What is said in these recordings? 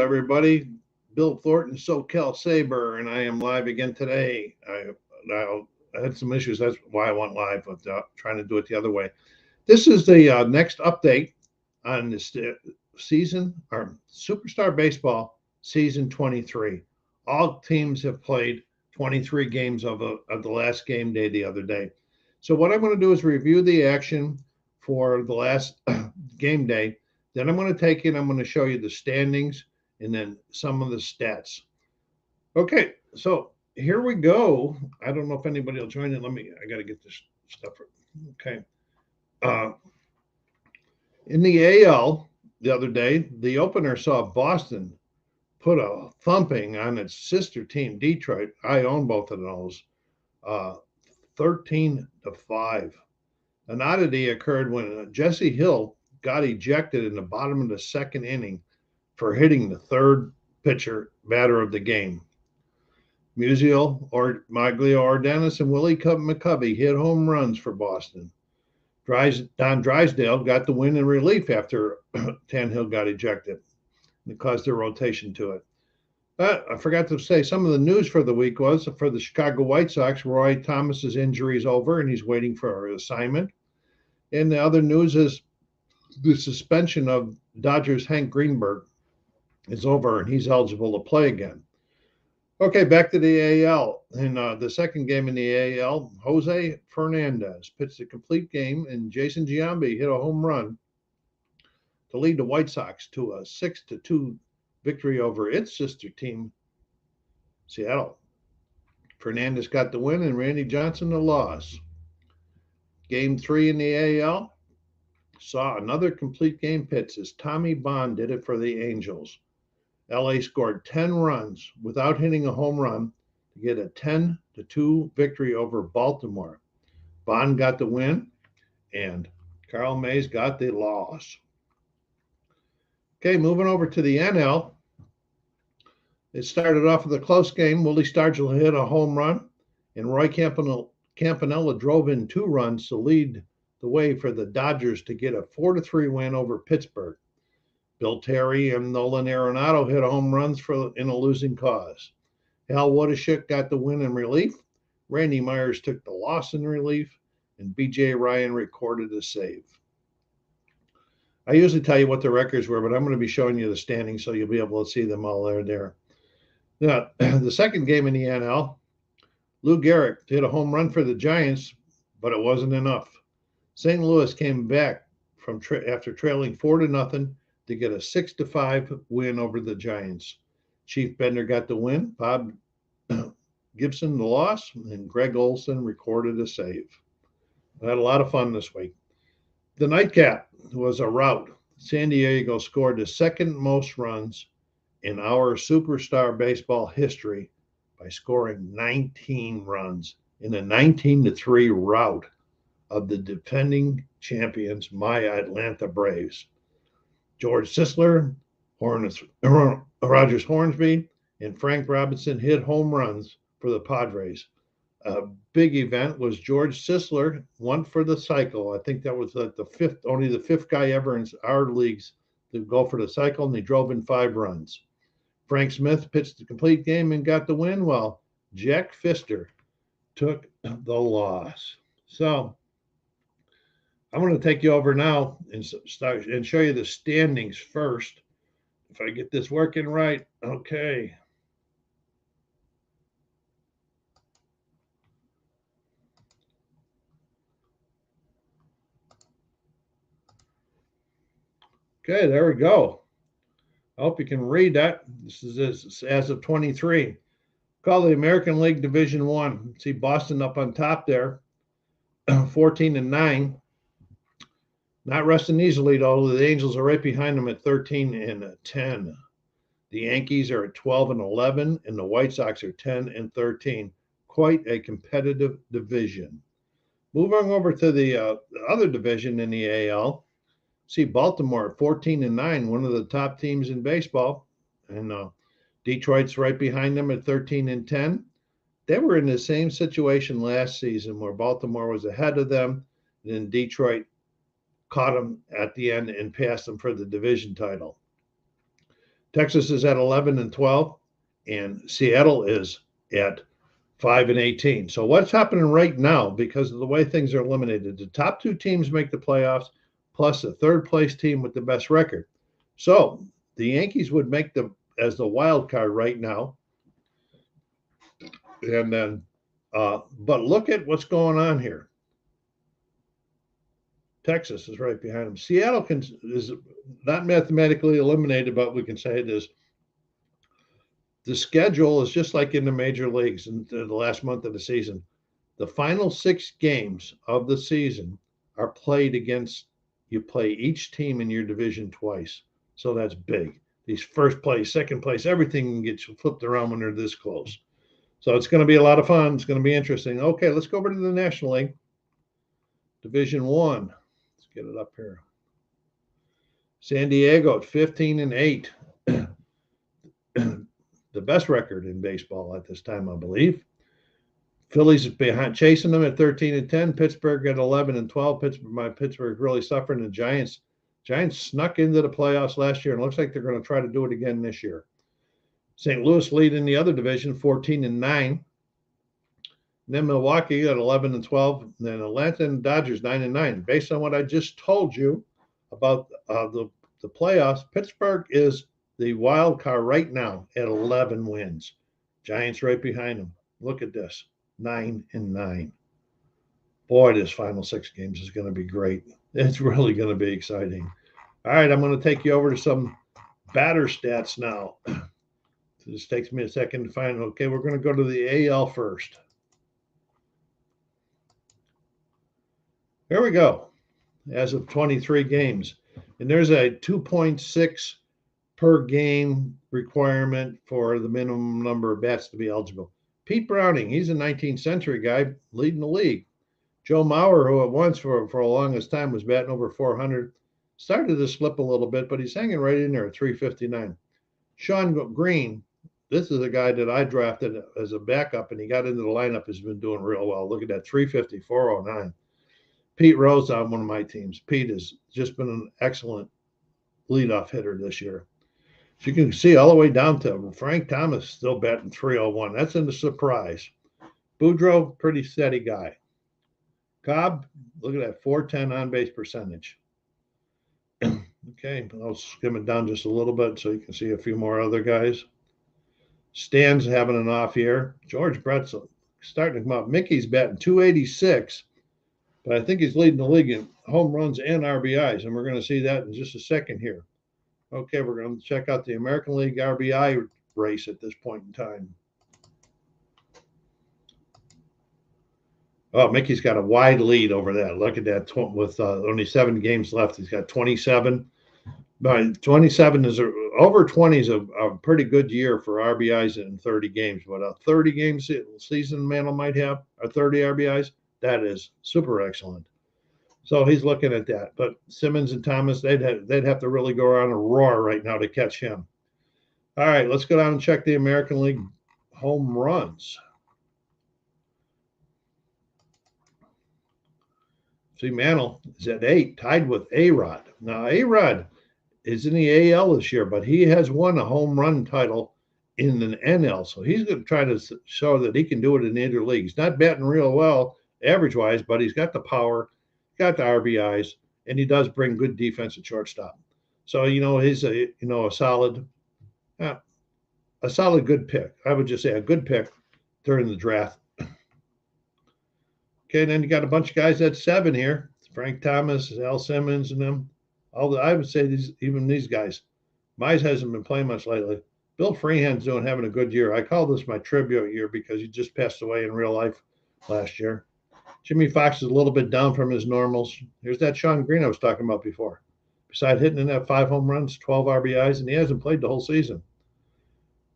everybody. Bill Thornton, SoCal Saber, and I am live again today. I had some issues. That's why I went live, but trying to do it the other way. This is the next update on this season, or Superstar Baseball season 23. All teams have played 23 games of the last game day the other day. So what I'm going to do is review the action for the last game day. Then I'm going to take it, I'm going to show you the standings and then some of the stats. Okay, so here we go. I don't know if anybody will join in. I got to get this stuff. Okay. In the AL the other day, the opener saw Boston put a thumping on its sister team, Detroit. I own both of those, 13-5. An oddity occurred when Jesse Hill got ejected in the bottom of the second inning for hitting the third batter of the game. Musial, Maglio Ordenis, and Willie McCovey hit home runs for Boston. Don Drysdale got the win in relief after Tannehill got ejected. It caused their rotation to it. I forgot to say, some of the news for the week was for the Chicago White Sox, Roy Thomas's injury is over and he's waiting for an assignment. And the other news is the suspension of Dodgers' Hank Greenberg is over and he's eligible to play again. Okay, back to the AL. In the second game in the AL, Jose Fernandez pitched a complete game and Jason Giambi hit a home run to lead the White Sox to a 6-2 victory over its sister team, Seattle. Fernandez got the win and Randy Johnson the loss. Game 3 in the AL saw another complete game pitch as Tommy Bond did it for the Angels. LA scored 10 runs without hitting a home run to get a 10-2 victory over Baltimore. Bond got the win and Carl Mays got the loss. Okay, moving over to the NL. It started off with a close game. Willie Stargell hit a home run and Roy Campanella drove in 2 runs to lead the way for the Dodgers to get a 4-3 win over Pittsburgh. Bill Terry and Nolan Arenado hit home runs in a losing cause. Hal Woodashik got the win in relief. Randy Myers took the loss in relief, and B.J. Ryan recorded a save. I usually tell you what the records were, but I'm going to be showing you the standings so you'll be able to see them all there. Now, the second game in the NL, Lou Gehrig hit a home run for the Giants, but it wasn't enough. St. Louis came back after trailing 4-0 to get a 6-5 win over the Giants. Chief Bender got the win, Bob Gibson the loss, and Greg Olson recorded a save. I had a lot of fun this week. The nightcap was a rout. San Diego scored the second most runs in our Superstar Baseball history by scoring 19 runs in a 19-3 rout of the defending champions, my Atlanta Braves. George Sisler, Rogers Hornsby, and Frank Robinson hit home runs for the Padres. A big event was George Sisler won for the cycle. I think that was only the fifth guy ever in our leagues to go for the cycle, and he drove in 5 runs. Frank Smith pitched the complete game and got the win, while Jack Pfister took the loss. So I'm going to take you over now and start and show you the standings first. If I get this working right, okay. Okay, there we go. I hope you can read that. This is as of 23. Call the American League Division 1. See Boston up on top there, 14-9. Not resting easily, though. The Angels are right behind them at 13-10. The Yankees are at 12-11, and the White Sox are 10-13. Quite a competitive division. Moving over to the other division in the AL, see Baltimore at 14-9, one of the top teams in baseball, and Detroit's right behind them at 13-10. They were in the same situation last season where Baltimore was ahead of them, and then Detroit caught them at the end and passed them for the division title. Texas is at 11-12, and Seattle is at 5-18. So what's happening right now, because of the way things are eliminated, the top two teams make the playoffs, plus the third place team with the best record. So the Yankees would make the as the wild card right now, and then, but look at what's going on here. Texas is right behind them. Seattle is not mathematically eliminated, but we can say it is. The schedule is just like in the major leagues in the last month of the season. The final 6 games of the season are played against, you play each team in your division twice. So that's big. These first place, second place, everything gets flipped around when they're this close. So it's going to be a lot of fun. It's going to be interesting. Okay, let's go over to the National League. Division 1. Let's get it up here. San Diego at 15-8. The best record in baseball at this time, I believe. Phillies is behind, chasing them at 13-10. Pittsburgh at 11-12. Pittsburgh really suffering. The Giants snuck into the playoffs last year, and looks like they're going to try to do it again this year. St. Louis lead in the other division, 14-9. Then Milwaukee at 11-12. Then Atlanta and Dodgers 9-9. Based on what I just told you about the playoffs, Pittsburgh is the wild card right now at 11 wins. Giants right behind them. Look at this, 9-9. Boy, this final 6 games is going to be great. It's really going to be exciting. All right, I'm going to take you over to some batter stats now. This takes me a second to find. Okay, we're going to go to the AL first. Here we go. As of 23 games. And there's a 2.6 per game requirement for the minimum number of bats to be eligible. Pete Browning, he's a 19th century guy leading the league. Joe Mauer, who at once for the longest time was batting over 400, started to slip a little bit, but he's hanging right in there at 359. Sean Green, this is a guy that I drafted as a backup, and he got into the lineup, has been doing real well. Look at that, 350, 409. Pete Rose on one of my teams. Pete has just been an excellent leadoff hitter this year. So you can see all the way down to Frank Thomas still batting 301. That's in the surprise. Boudreaux, pretty steady guy. Cobb, look at that, 410 on-base percentage. Okay, I'll skim it down just a little bit so you can see a few more other guys. Stan's having an off year. George Brett's starting to come up. Mickey's batting 286, but I think he's leading the league in home runs and RBIs, and we're going to see that in just a second here. Okay, we're going to check out the American League RBI race at this point in time. Oh, Mickey's got a wide lead over that. Look at that. With only 7 games left, he's got 27. But 27 is over 20 is a pretty good year for RBIs in 30 games. But a 30 game season Mantle might have, or 30 RBIs, that is super excellent. So he's looking at that. But Simmons and Thomas, they'd have to really go around and roar right now to catch him. All right, let's go down and check the American League home runs. See, Mantle is at 8, tied with A-Rod. Now, A-Rod is in the AL this year, but he has won a home run title in the NL. So he's going to try to show that he can do it in the interleague. He's not batting real well average-wise, but he's got the power, got the RBIs, and he does bring good defense at shortstop. So, he's a solid good pick. I would just say a good pick during the draft. Okay, then you got a bunch of guys at 7 here. Frank Thomas, Al Simmons, and them. I would say these guys. Mize hasn't been playing much lately. Bill Freehand's having a good year. I call this my tribute year because he just passed away in real life last year. Jimmy Fox is a little bit down from his normals. Here's that Sean Green I was talking about before. Besides hitting in that 5 home runs, 12 RBIs, and he hasn't played the whole season.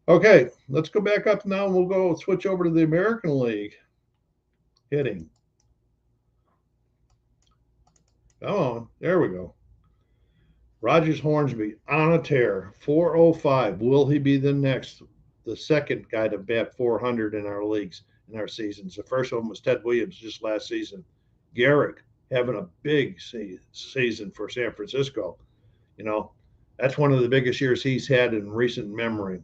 Okay, let's go back up now, and we'll go switch over to the American League hitting. Come on, there we go. Rogers Hornsby on a tear, 405. Will he be the second guy to bat 400 in our leagues, in our seasons? The first one was Ted Williams just last season. Garrick having a big season for San Francisco. That's one of the biggest years he's had in recent memory.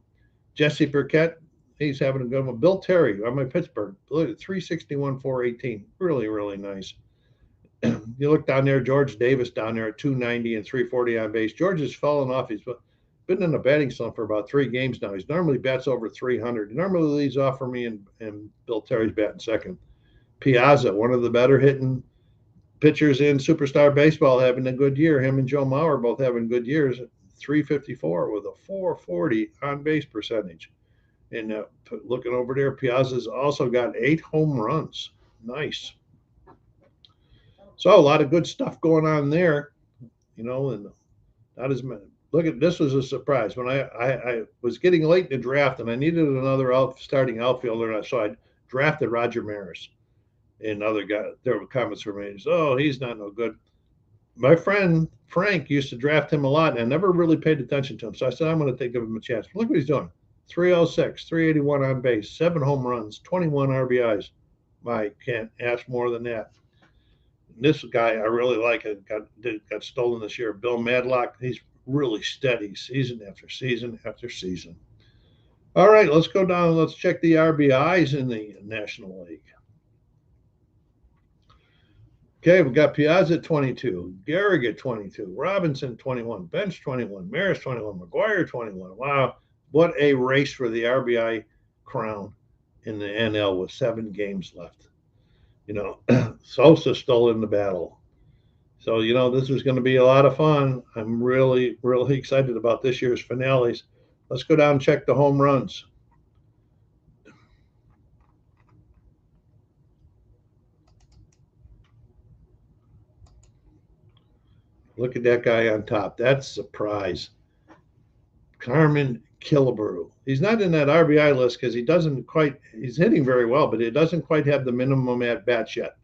Jesse Burkett, he's having a good one. Bill Terry, I'm in Pittsburgh, 361, 418. Really, really nice. You look down there, George Davis down there at 290 and 340 on base. George has fallen off. He's been in a batting slump for about 3 games now. He's normally bats over 300. He normally leads off for me, and Bill Terry's batting second. Piazza, one of the better hitting pitchers in superstar baseball, having a good year. Him and Joe Mauer both having good years. 354 with a 440 on base percentage. And looking over there, Piazza's also got 8 home runs. Nice. So a lot of good stuff going on there, and not as many. Look at this was a surprise when I was getting late in the draft and I needed another starting outfielder, so I drafted Roger Maris. And other guys, there were comments were made. Oh, he's not no good. My friend Frank used to draft him a lot, and I never really paid attention to him. So I said, I'm going to give him a chance. Look what he's doing: 306, 381 on base, 7 home runs, 21 RBIs. I can't ask more than that. This guy I really like. It got stolen this year. Bill Madlock. He's really steady, season after season after season. All right, let's go down. Let's check the RBIs in the National League. Okay, we got Piazza at 22, Gehrig at 22, Robinson 21, Bench 21, Maris 21, McGwire 21. Wow, what a race for the RBI crown in the NL with 7 games left. Sosa still in the battle. So, this is going to be a lot of fun. I'm really, really excited about this year's finales. Let's go down and check the home runs. Look at that guy on top. That's a surprise. Carmen Killebrew. He's not in that RBI list because he's hitting very well, but he doesn't quite have the minimum at bats yet.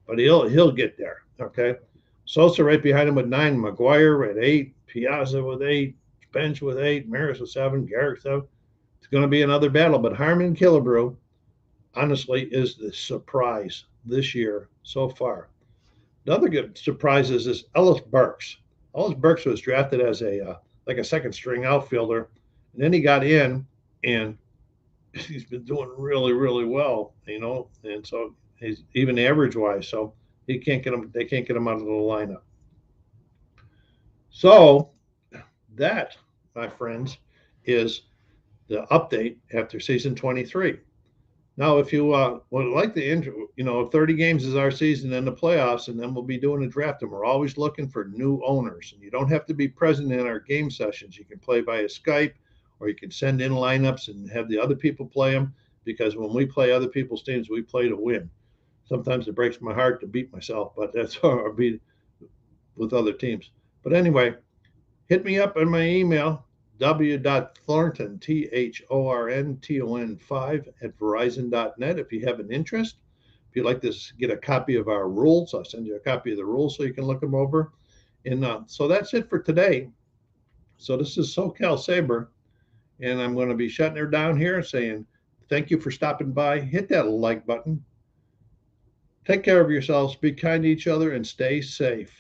But he'll get there. Okay. Sosa right behind him with 9, McGwire at 8, Piazza with 8, Bench with 8, Maris with 7, Gehrig 7. It's going to be another battle, but Harmon Killebrew, honestly, is the surprise this year so far. Another good surprise is this Ellis Burks. Ellis Burks was drafted as a second string outfielder, and then he got in, and he's been doing really, really well, and so he's even average wise. So they can't get him out of the lineup. So that, my friends, is the update after season 23. Now, if you would like the intro, 30 games is our season in the playoffs, and then we'll be doing a draft, and we're always looking for new owners. And you don't have to be present in our game sessions. You can play via Skype, or you can send in lineups and have the other people play them, because when we play other people's teams, we play to win. Sometimes it breaks my heart to beat myself, but that's how I beat with other teams. But anyway, hit me up on my email, w.thornton, THORNTON 5 at verizon.net if you have an interest. If you'd like to get a copy of our rules, I'll send you a copy of the rules so you can look them over. And so that's it for today. So this is SoCal Saber, and I'm going to be shutting her down here saying thank you for stopping by. Hit that like button. Take care of yourselves, be kind to each other, and stay safe.